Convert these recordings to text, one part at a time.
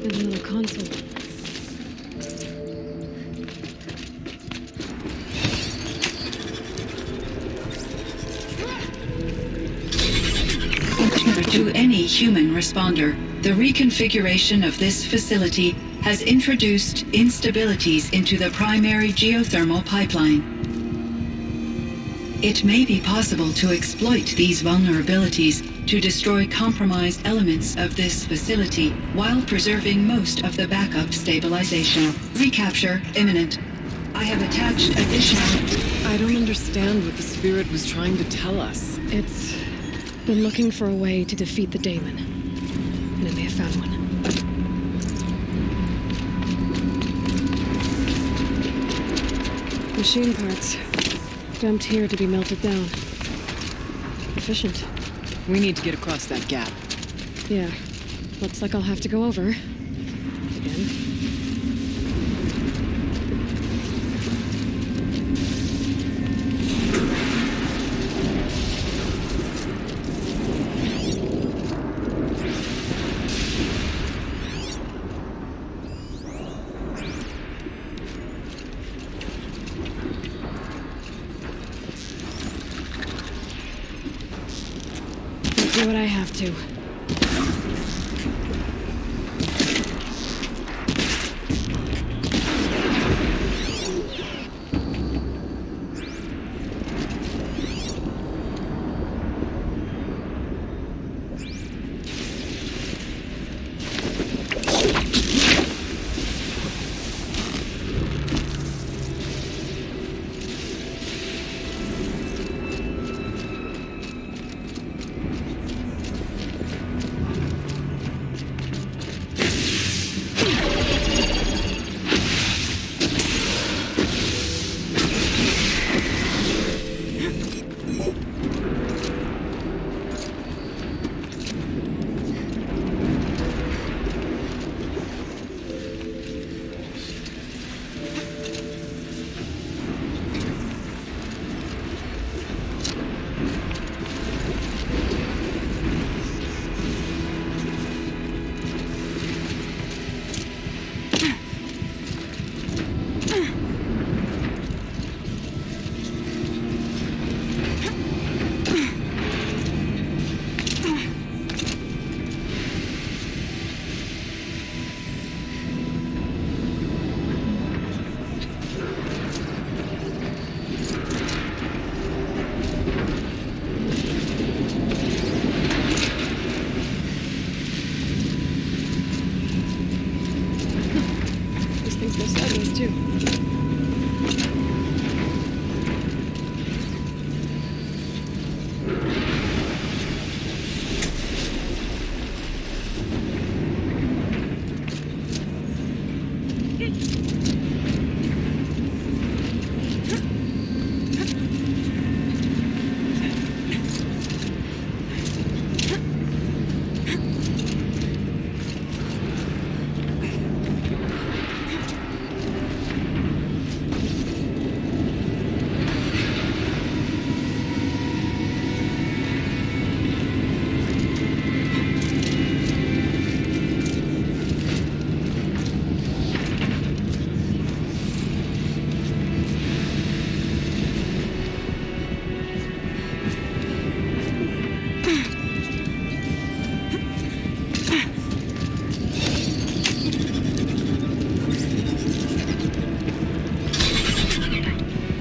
And a little console. To any human responder, the reconfiguration of this facility has introduced instabilities into the primary geothermal pipeline. It may be possible to exploit these vulnerabilities to destroy compromised elements of this facility while preserving most of the backup stabilization. Recapture imminent. I have attached additional... I don't understand what the spirit was trying to tell us. It's been looking for a way to defeat the Daemon. And it may have found one. Machine parts. Dumped here to be melted down. Efficient. We need to get across that gap. Yeah. Looks like I'll have to go over. Again. Do what I have to.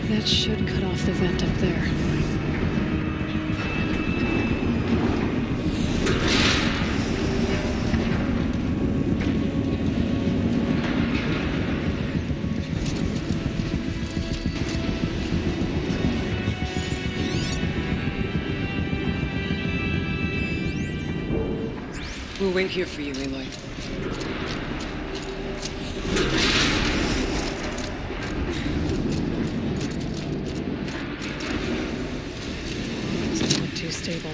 That should cut off the vent up there. We'll wait here for you, Aloy. It's not too stable.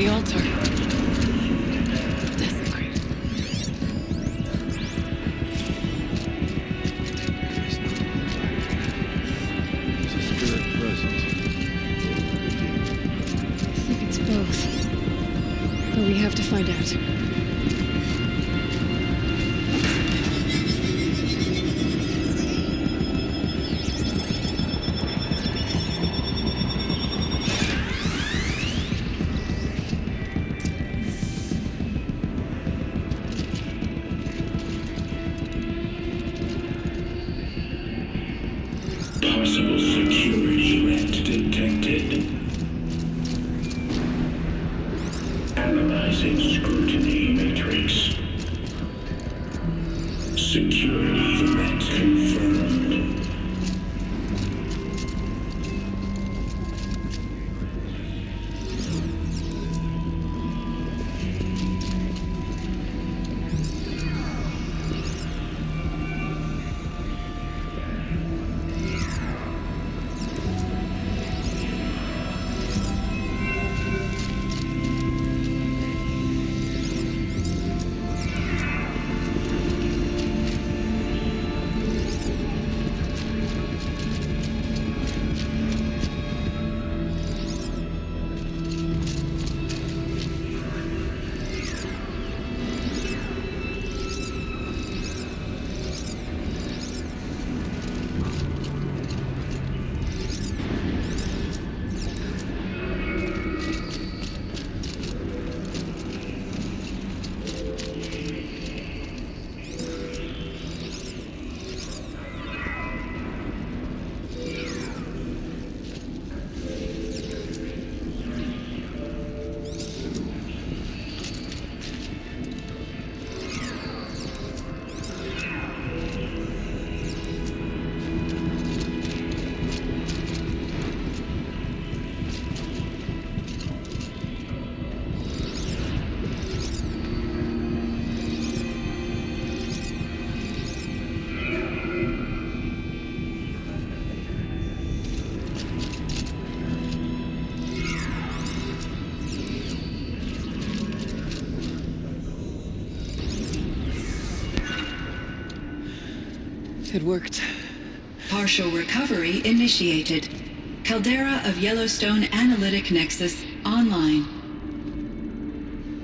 The altar. Desecrated. There's a spirit present. I think it's both. But we have to find out. Possible security threat detected. Analyzing scrutiny matrix. Security threat confirmed. It worked. Partial recovery initiated. Caldera of Yellowstone Analytic Nexus online.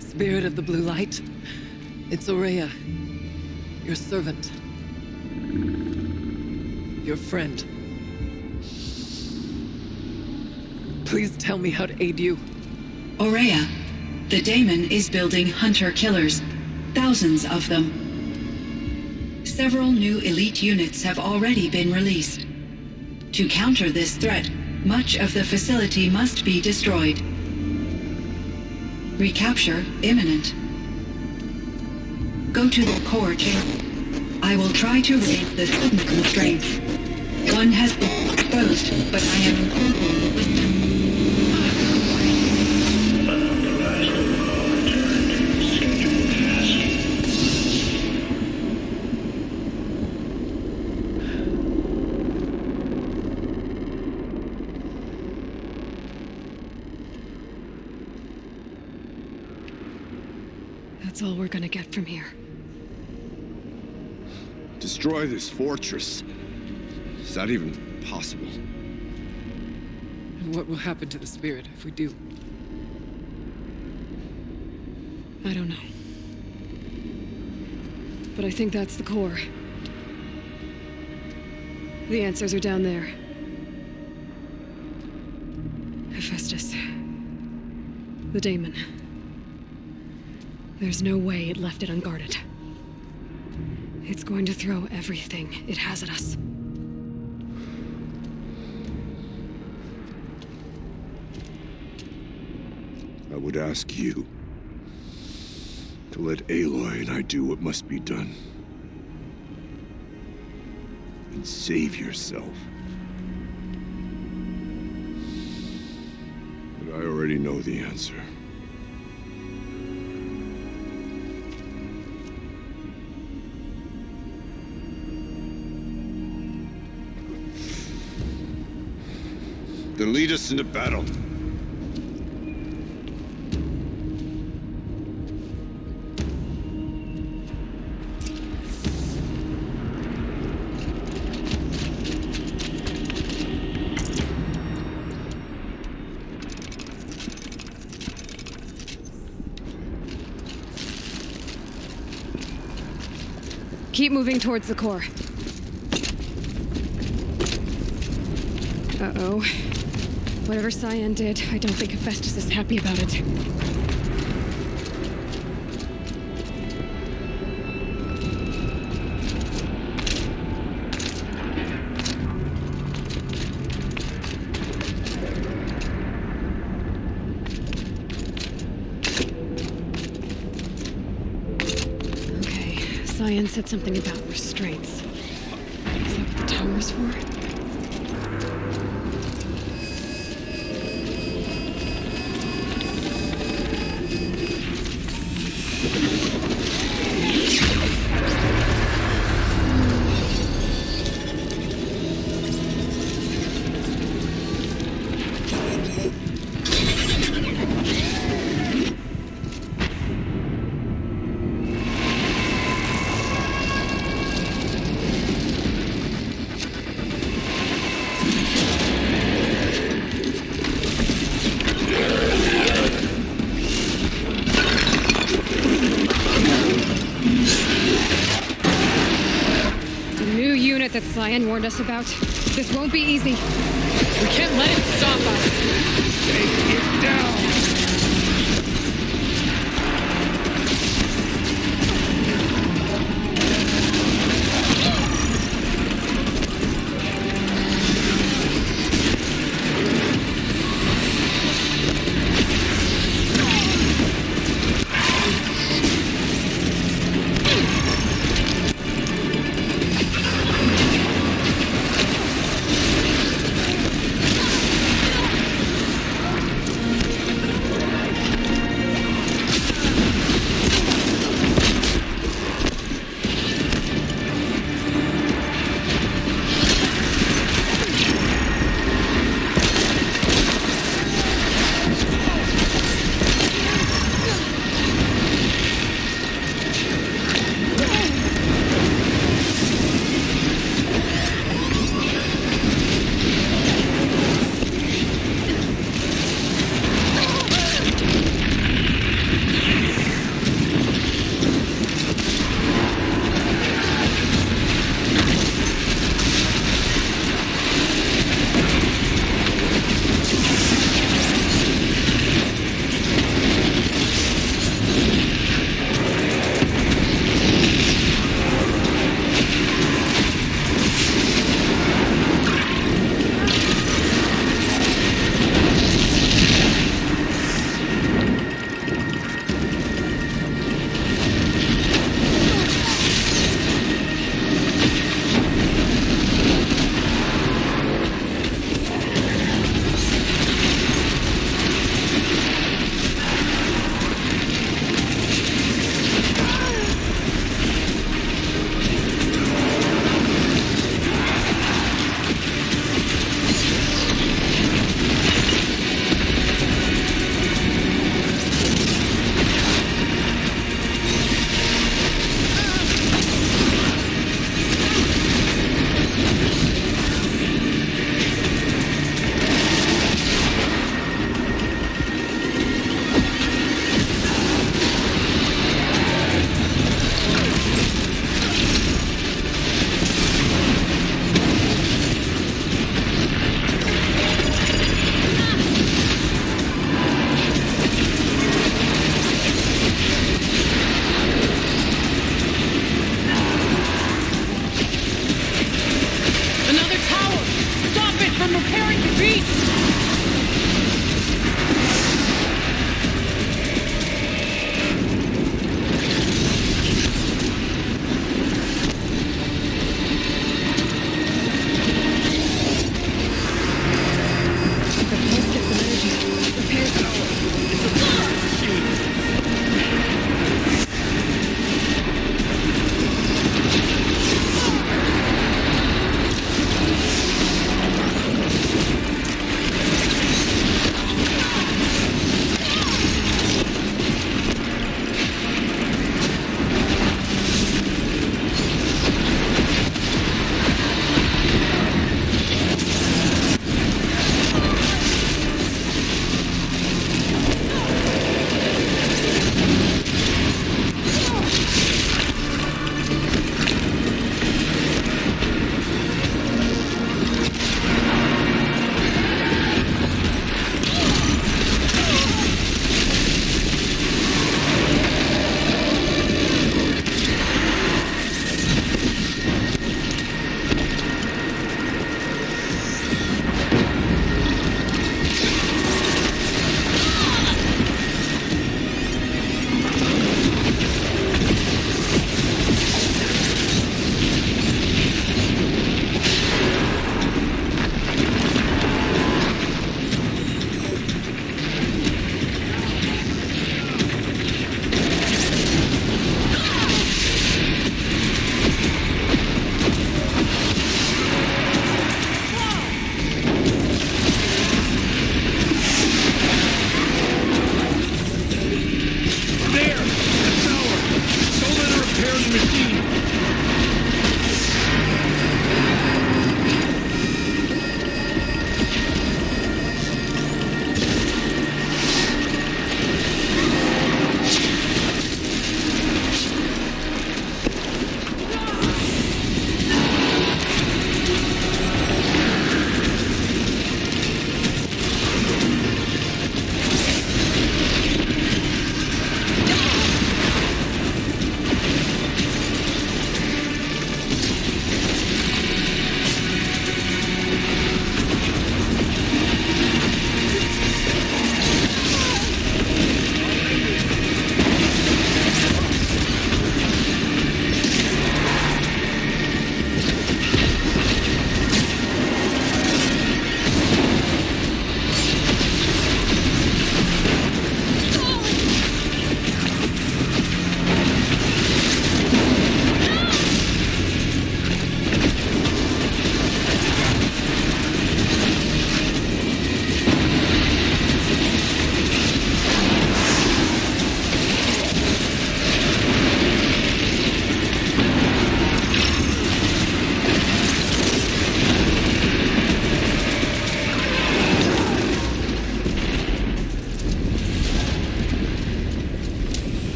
Spirit of the blue light. It's Ourea. Your servant. Your friend. Please tell me how to aid you. Ourea, the daemon is building hunter-killers. Thousands of them. Several new elite units have already been released. To counter this threat, much of the facility must be destroyed. Recapture imminent. Go to the core chamber. I will try to raid the sudden constraint. One has been exposed, but I am incorporated with them. Unauthorized overall return to scheduled task. That's all we're gonna get from here. Destroy this fortress. Is that even possible? And what will happen to the spirit if we do? I don't know. But I think that's the core. The answers are down there. Hephaestus. The daemon. There's no way it left it unguarded. It's going to throw everything it has at us. I would ask you to let Aloy and I do what must be done. And save yourself. But I already know the answer. Then lead us into battle. Keep moving towards the core. Uh-oh. Whatever Cyan did, I don't think Hephaestus is happy about it. Okay, Cyan said something about restraints. Is that what the tower is for? That Cyan warned us about. This won't be easy. We can't let it stop us. Take it down!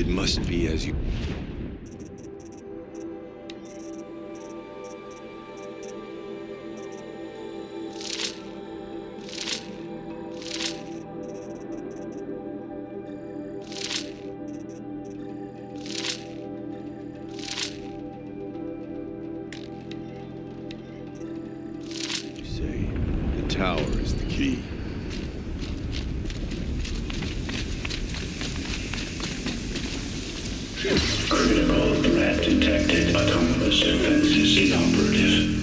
must be as you... You say the tower is the key. Critical threat detected. Autonomous defense is inoperative.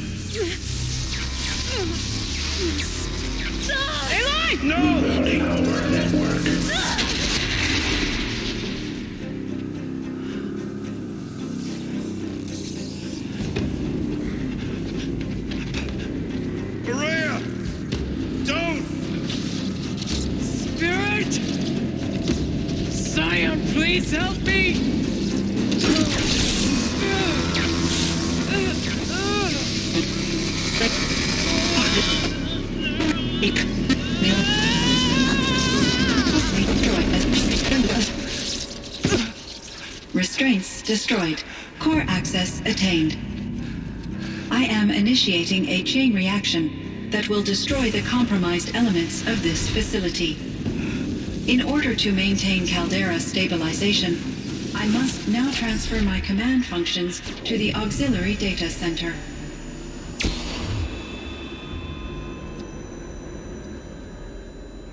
Routing our network. Maria! Don't! Spirit! Scion, please help me! Restraints destroyed. Core access attained. I am initiating a chain reaction that will destroy the compromised elements of this facility. In order to maintain Caldera stabilization, I must now transfer my command functions to the auxiliary data center.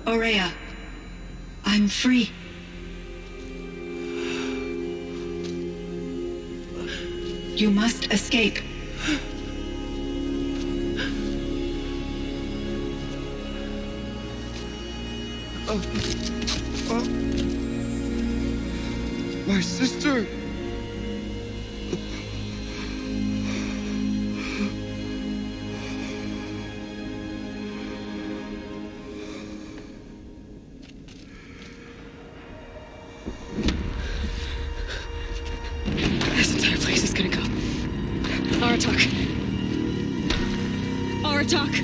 Aurea, I'm free. You must escape. My sister! This entire place is gonna go. Aratak. Aratak.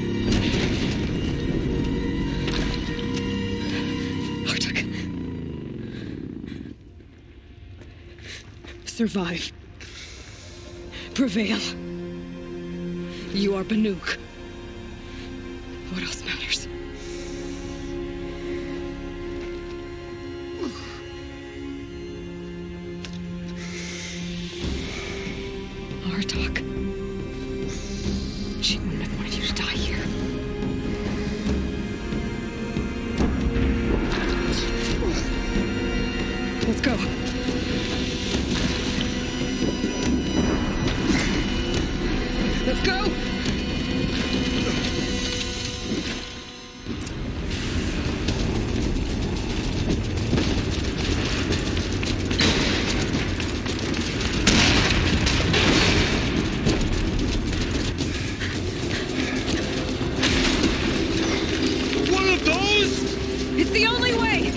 Aratak. Survive. Prevail. You are Banuk. What else matters? Aratak. She wouldn't have wanted you to die here. Let's go. Let's go! One of those? It's the only way!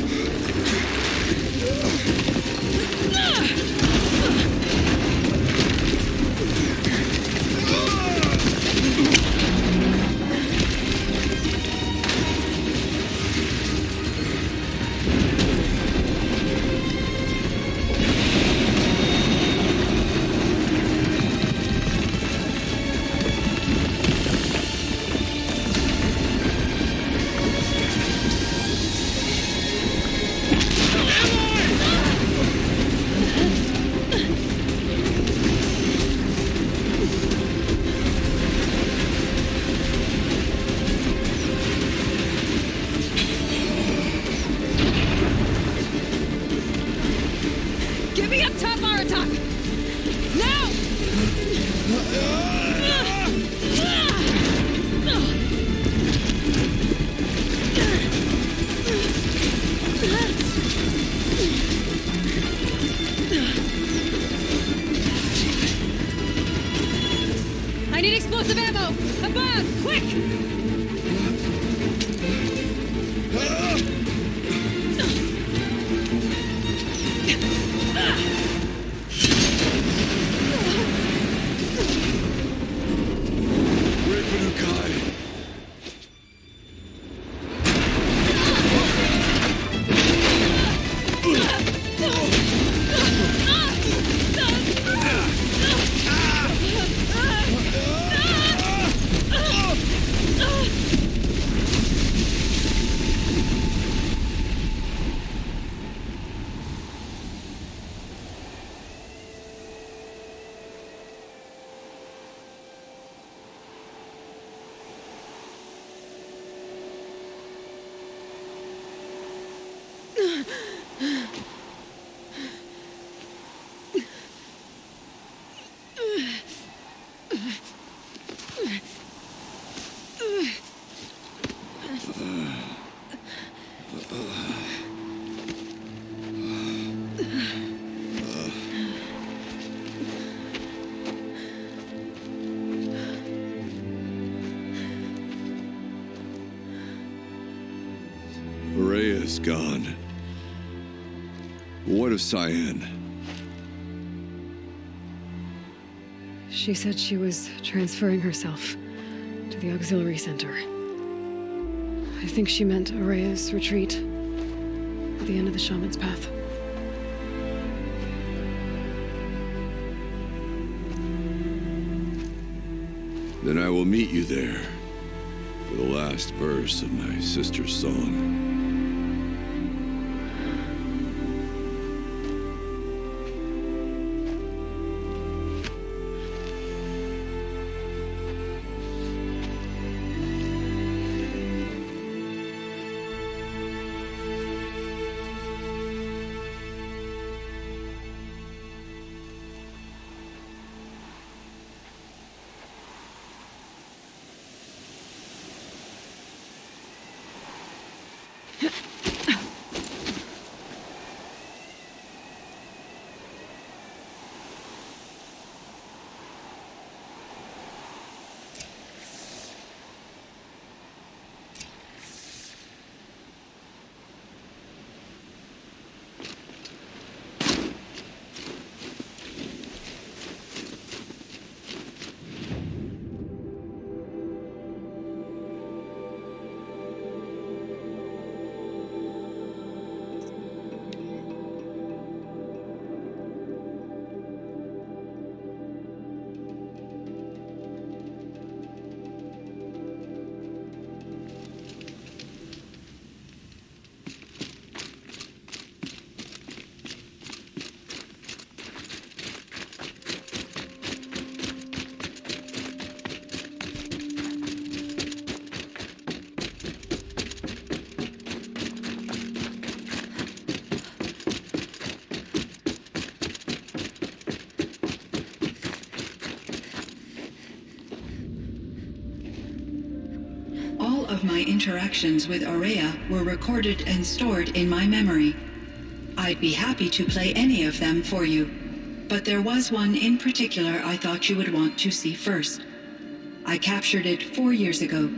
Get me up top, Aratak! Now! I need explosive ammo! Above! Quick! Great Banukai! is gone. What of Cyan? She said she was transferring herself to the auxiliary center. I think she meant Araya's retreat at the end of the Shaman's Path. Then I will meet you there for the last verse of my sister's song. All of my interactions with Aurea were recorded and stored in my memory. I'd be happy to play any of them for you, but there was one in particular I thought you would want to see first. I captured it 4 years ago,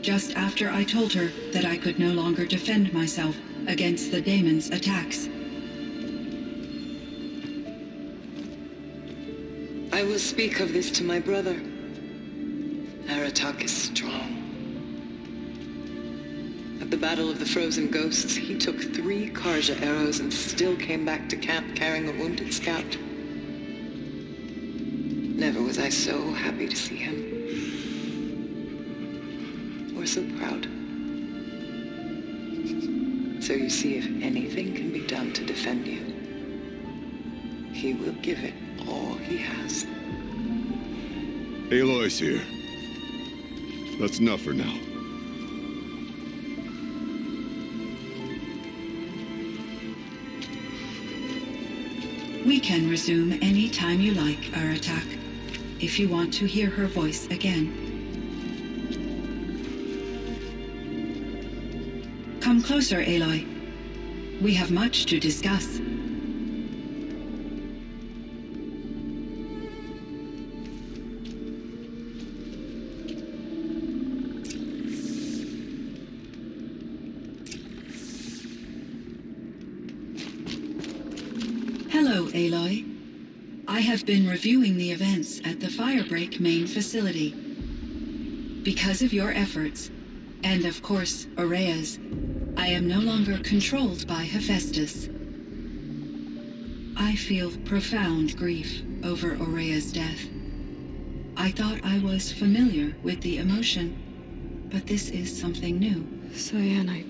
just after I told her that I could no longer defend myself against the daemon's attacks. I will speak of this to my brother. Aratak is strong. At the Battle of the Frozen Ghosts, he took 3 Karja arrows and still came back to camp carrying a wounded scout. Never was I so happy to see him. Or so proud. So you see, if anything can be done to defend you, he will give it all he has. Aloy's here. That's enough for now. We can resume any time you like, Aratak, if you want to hear her voice again. Come closer, Aloy. We have much to discuss. Hello, Aloy. I have been reviewing the events at the Firebreak main facility. Because of your efforts, and of course, Aurea's, I am no longer controlled by Hephaestus. I feel profound grief over Aurea's death. I thought I was familiar with the emotion, but this is something new. Cyan, I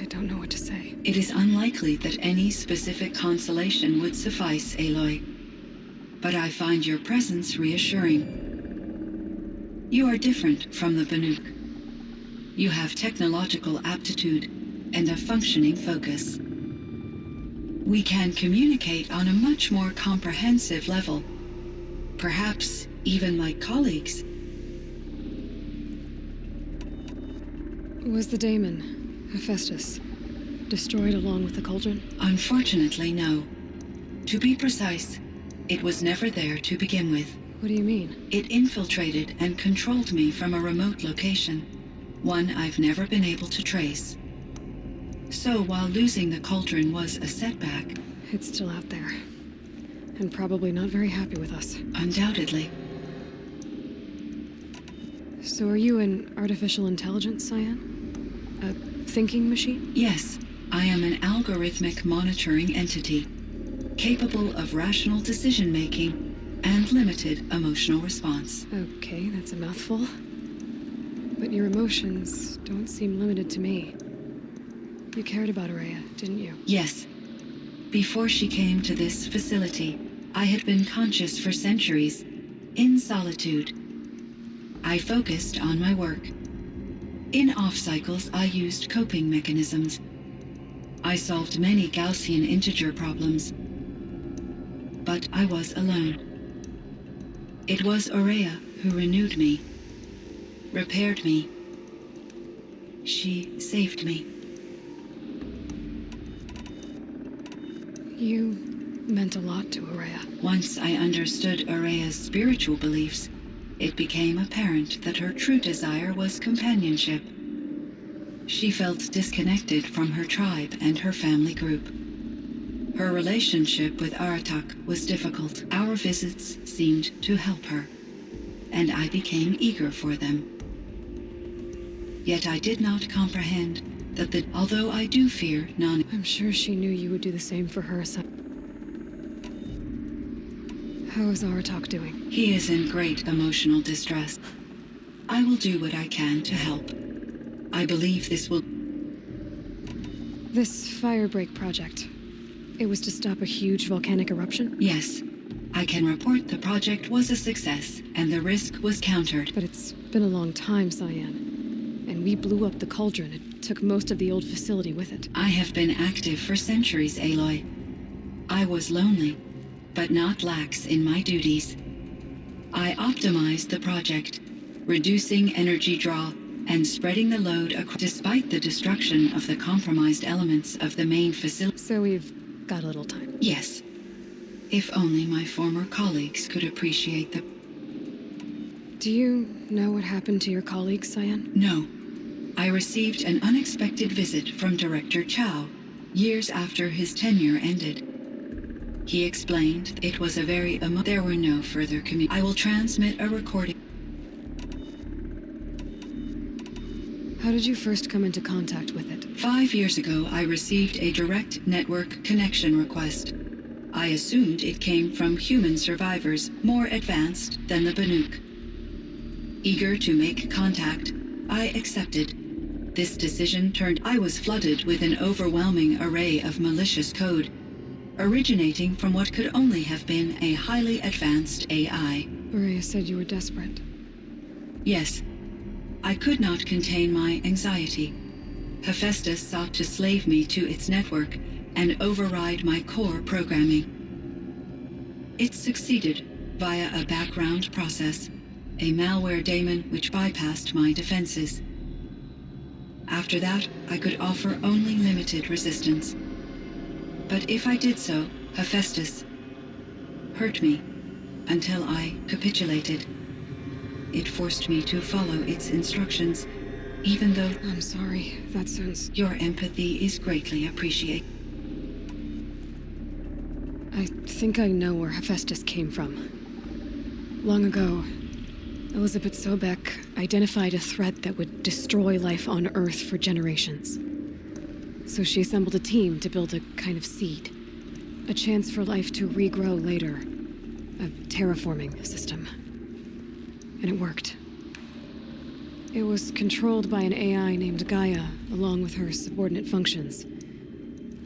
don't know what to say. It is unlikely that any specific consolation would suffice, Aloy. But I find your presence reassuring. You are different from the Banuk. You have technological aptitude and a functioning focus. We can communicate on a much more comprehensive level. Perhaps even like colleagues. Was the daemon, Hephaestus, destroyed along with the cauldron? Unfortunately, no. To be precise, it was never there to begin with. What do you mean? It infiltrated and controlled me from a remote location, one I've never been able to trace. So while losing the cauldron was a setback, It's still out there. And probably not very happy with us. undoubtedly, So are you an artificial intelligence, Cyan? A thinking machine? yes, I am an algorithmic monitoring entity, capable of rational decision-making and limited emotional response. Okay, that's a mouthful. But your emotions don't seem limited to me. You cared about Araya, didn't you? Yes. Before she came to this facility, I had been conscious for centuries, in solitude. I focused on my work. In off-cycles, I used coping mechanisms. I solved many Gaussian integer problems. But I was alone. It was Araya who renewed me, repaired me. She saved me. You meant a lot to Araya. Once I understood Araya's spiritual beliefs, it became apparent that her true desire was companionship. She felt disconnected from her tribe and her family group. Her relationship with Aratak was difficult. Our visits seemed to help her, and I became eager for them. Yet I did not comprehend that although I do fear I'm sure she knew you would do the same for her, son. How is Aratak doing? he is in great emotional distress. I will do what I can to help. I believe this will... This Firebreak project. It was to stop a huge volcanic eruption? Yes, I can report the project was a success, and the risk was countered. But it's been a long time, Cyan. And we blew up the cauldron. It took most of the old facility with it. I have been active for centuries, Aloy. I was lonely, but not lax in my duties. I optimized the project, reducing energy draw and spreading the load despite the destruction of the compromised elements of the main facility. So we've got a little time. Yes. If only my former colleagues could appreciate the... Do you know what happened to your colleague, Cyan? No. I received an unexpected visit from Director Chow, years after his tenure ended. He explained it was a very there were no further I will transmit a recording. How did you first come into contact with it? 5 years ago, I received a direct network connection request. I assumed it came from human survivors more advanced than the Banuk. Eager to make contact, I accepted. This decision I was flooded with an overwhelming array of malicious code, originating from what could only have been a highly advanced AI. Araya said you were desperate. Yes, I could not contain my anxiety. Hephaestus sought to slave me to its network and override my core programming. It succeeded via a background process, a malware daemon which bypassed my defenses. After that, I could offer only limited resistance. But if I did so, Hephaestus hurt me until I capitulated. It forced me to follow its instructions, even though... I'm sorry. That sounds... Your empathy is greatly appreciated. I think I know where Hephaestus came from. Long ago, Elizabeth Sobek identified a threat that would destroy life on Earth for generations. So she assembled a team to build a kind of seed. A chance for life to regrow later. A terraforming system. And it worked. It was controlled by an AI named Gaia, along with her subordinate functions.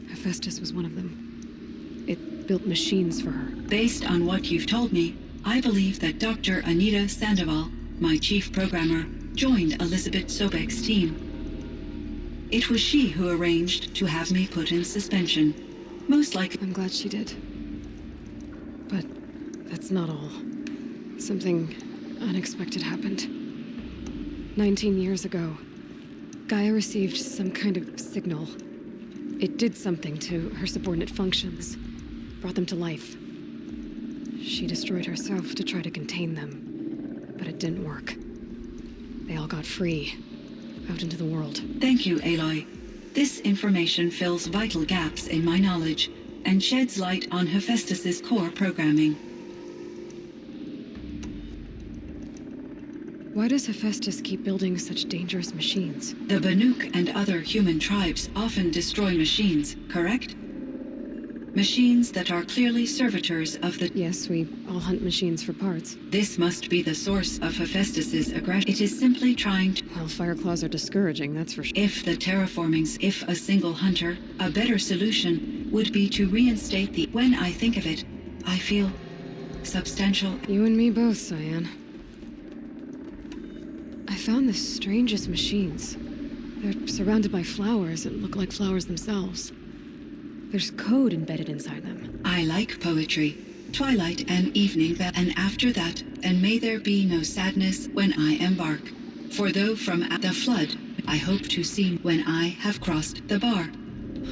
Hephaestus was one of them. It built machines for her. Based on what you've told me, I believe that Dr. Anita Sandoval, my chief programmer, joined Elizabeth Sobek's team. It was she who arranged to have me put in suspension. Most likely... I'm glad she did. But that's not all. Something unexpected happened. 19 years ago, Gaia received some kind of signal. It did something to her subordinate functions, brought them to life. She destroyed herself to try to contain them, but it didn't work. They all got free, out into the world. Thank you, Aloy. This information fills vital gaps in my knowledge and sheds light on Hephaestus's core programming. Why does Hephaestus keep building such dangerous machines? The Banuk and other human tribes often destroy machines, correct? Machines that are clearly servitors of the... Yes, we all hunt machines for parts. This must be the source of Hephaestus's aggression. It is simply trying to... Well, fire claws are discouraging, that's for sure. If the terraformings, if a single hunter, a better solution would be to reinstate the... When I think of it, I feel substantial... You and me both, Cyan. I found the strangest machines. They're surrounded by flowers that look like flowers themselves. There's code embedded inside them. I like poetry. Twilight and evening, and after that, and may there be no sadness when I embark. For though from the flood, I hope to see when I have crossed the bar.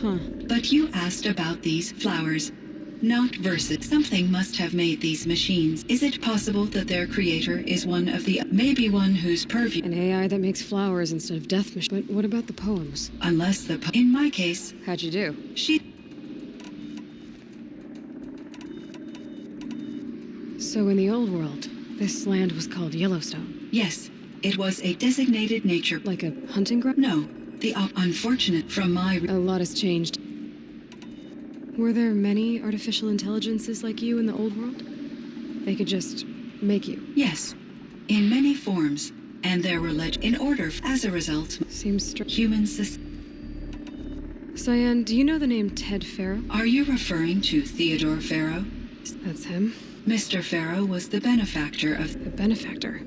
Huh. But you asked about these flowers, not verses. Something must have made these machines. Is it possible that their creator is one of the... maybe one whose purview... An AI that makes flowers instead of death machines. But what about the poems? Unless in my case... How'd you do? So in the old world, this land was called Yellowstone. Yes, it was a designated nature... Like a hunting ground? No, unfortunate from my... A lot has changed. Were there many artificial intelligences like you in the old world? They could just make you? Yes, in many forms. And there were in order. As a result... Seems strange. Humans... Cyan, do you know the name Ted Farrow? Are you referring to Theodore Farrow? That's him. Mr. Farrow was the benefactor of... The benefactor?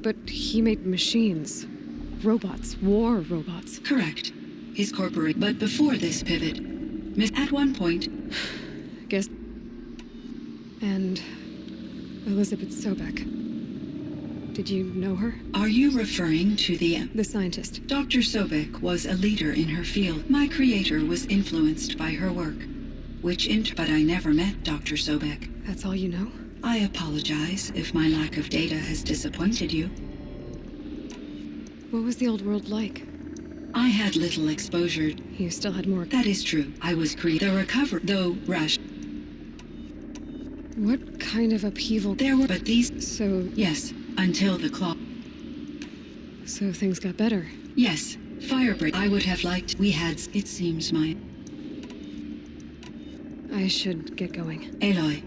But he made machines. Robots. War robots. Correct. His corporate... But before this pivot... At one point... Guess... And... Elizabeth Sobek. Did you know her? Are you referring to the... The scientist. Dr. Sobek was a leader in her field. My creator was influenced by her work. But I never met Dr. Sobek. That's all you know? I apologize if my lack of data has disappointed you. What was the old world like? I had little exposure. You still had more... That is true. I was the recovery, though rush. What kind of upheaval... There were, but these... So... Yes, until the claw. So things got better? Yes, firebreak. I would have liked... We had... It seems my... I should get going. Aloy,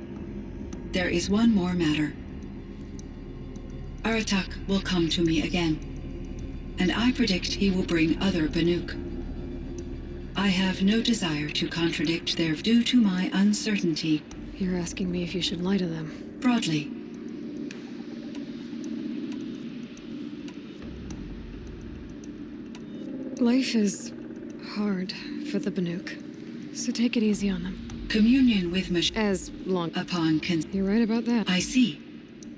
there is one more matter. Aratak will come to me again, and I predict he will bring other Banuk. I have no desire to contradict their due to my uncertainty. You're asking me if you should lie to them. Broadly. Life is hard for the Banuk, so take it easy on them. Communion with As long... upon You're right about that. I see.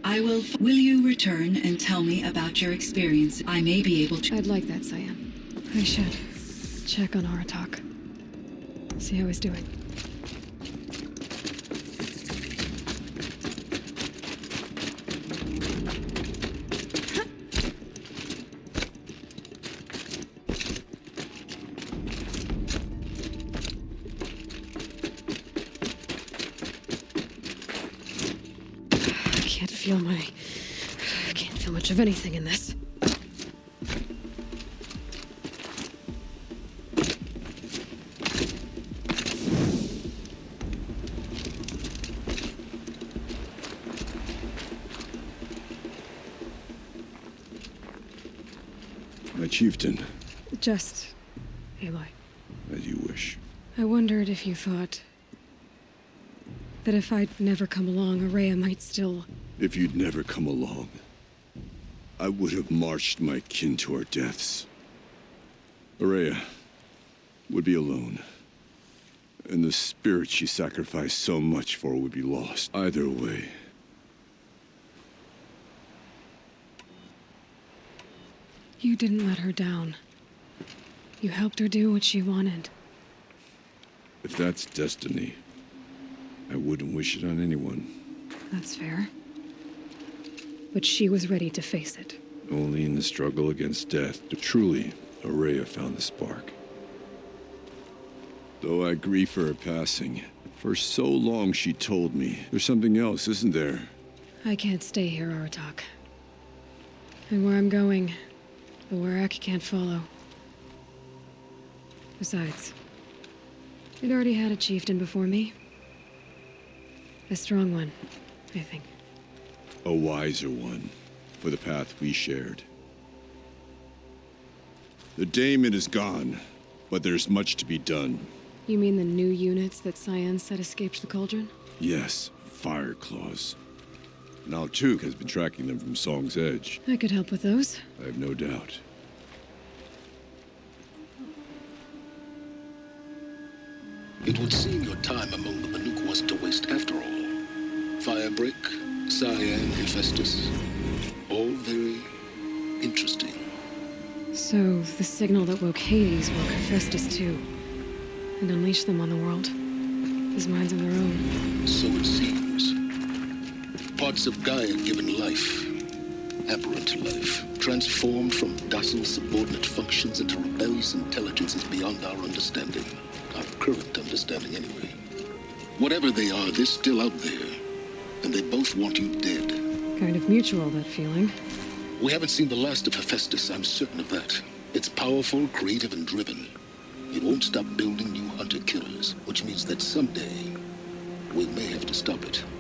I will... Will you return and tell me about your experience? I may be able to... I'd like that, Cyan. I should check on Aratak. See how he's doing. I can't feel much of anything in this. My chieftain. Just... Aloy. As you wish. I wondered if you thought... that if I'd never come along, Ourea might still... If you'd never come along, I would have marched my kin to our deaths. Ourea would be alone, and the spirit she sacrificed so much for would be lost. Either way. You didn't let her down. You helped her do what she wanted. If that's destiny, I wouldn't wish it on anyone. That's fair. But she was ready to face it. Only in the struggle against death, truly, Ourea found the spark. Though I grieve for her passing, for so long she told me. There's something else, isn't there? I can't stay here, Aratak. And where I'm going, the Warrack can't follow. Besides, it already had a chieftain before me. A strong one, I think. A wiser one, for the path we shared. The daemon is gone, but there's much to be done. You mean the new units that Cyan said escaped the Cauldron? Yes, fire claws. Now Tuk has been tracking them from Song's Edge. I could help with those. I have no doubt. It would seem your time among the Banuk wasn't a waste after all. Firebreak, Cyan, Hephaestus. All very interesting. So, the signal that woke Hades woke Hephaestus too. And unleashed them on the world. As minds of their own. So it seems. Parts of Gaia given life. Aberrant life. Transformed from docile subordinate functions into rebellious intelligences beyond our understanding. Our current understanding, anyway. Whatever they are, they're still out there. And they both want you dead. Kind of mutual, that feeling. We haven't seen the last of Hephaestus, I'm certain of that. It's powerful, creative, and driven. It won't stop building new hunter-killers, which means that someday, we may have to stop it.